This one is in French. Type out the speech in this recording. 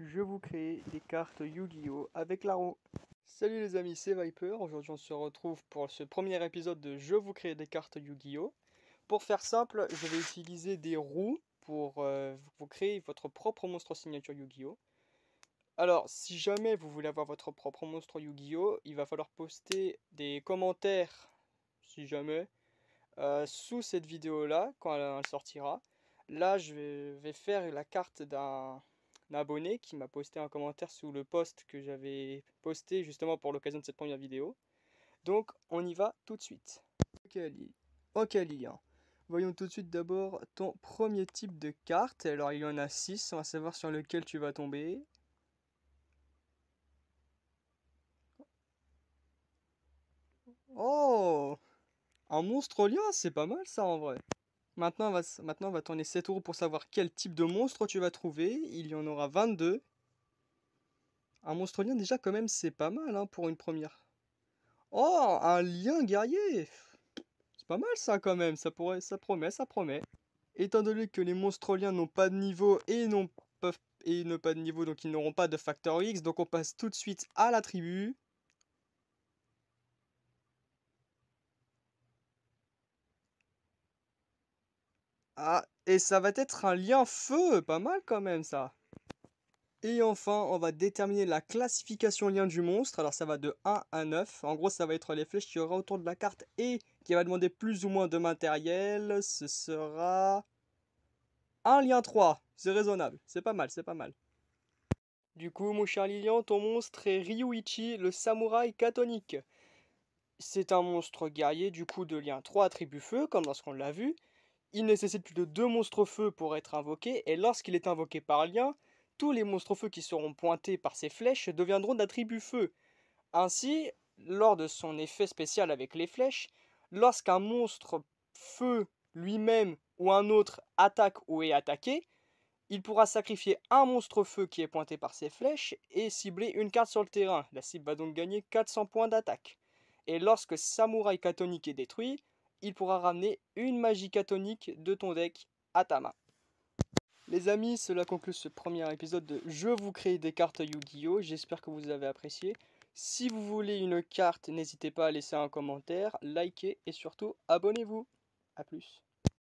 je vous crée des cartes Yu-Gi-Oh avec la roue. Salut les amis, c'est Viper. Aujourd'hui on se retrouve pour ce premier épisode de Je vous crée des cartes Yu-Gi-Oh. Pour faire simple, je vais utiliser des roues pour vous créer votre propre monstre signature Yu-Gi-Oh. Alors, si jamais vous voulez avoir votre propre monstre Yu-Gi-Oh, il va falloir poster des commentaires, si jamais, sous cette vidéo-là, quand elle sortira. Là, je vais faire la carte d'un abonné qui m'a posté un commentaire sous le post que j'avais posté justement pour l'occasion de cette première vidéo. Donc, on y va tout de suite. Ok, Lilian. Voyons tout de suite d'abord ton premier type de carte. Alors, il y en a 6, on va savoir sur lequel tu vas tomber. Oh! Un monstre lien, c'est pas mal ça en vrai. Maintenant, on va tourner 7 roues pour savoir quel type de monstre tu vas trouver. Il y en aura 22. Un monstre lien, déjà, quand même, c'est pas mal hein, pour une première. Oh, un lien guerrier! C'est pas mal ça quand même, ça promet, ça promet. Étant donné que les monstres liens n'ont pas de niveau et n'ont pas de niveau, donc ils n'auront pas de facteur X, donc on passe tout de suite à la tribu. Ah, et ça va être un lien feu, pas mal quand même ça. Et enfin, on va déterminer la classification lien du monstre. Alors ça va de 1 à 9. En gros, ça va être les flèches qu'il y aura autour de la carte et qui va demander plus ou moins de matériel. Ce sera un lien 3. C'est raisonnable. C'est pas mal, c'est pas mal. Du coup, mon cher Lilian, ton monstre est Ryuichi, le samouraï cathonique. C'est un monstre guerrier du coup de lien 3 attribut feu, comme lorsqu'on l'a vu. Il nécessite plus de 2 monstres feu pour être invoqué, et lorsqu'il est invoqué par lien, tous les monstres feu qui seront pointés par ses flèches deviendront d'attribut feu. Ainsi, lors de son effet spécial avec les flèches, lorsqu'un monstre feu lui-même ou un autre attaque ou est attaqué, il pourra sacrifier un monstre feu qui est pointé par ses flèches et cibler une carte sur le terrain. La cible va donc gagner 400 points d'attaque. Et lorsque Samouraï Catonique est détruit, il pourra ramener une magie catonique de ton deck à ta main. Les amis, cela conclut ce premier épisode de Je vous crée des cartes Yu-Gi-Oh! J'espère que vous avez apprécié. Si vous voulez une carte, n'hésitez pas à laisser un commentaire, liker et surtout abonnez-vous. A plus.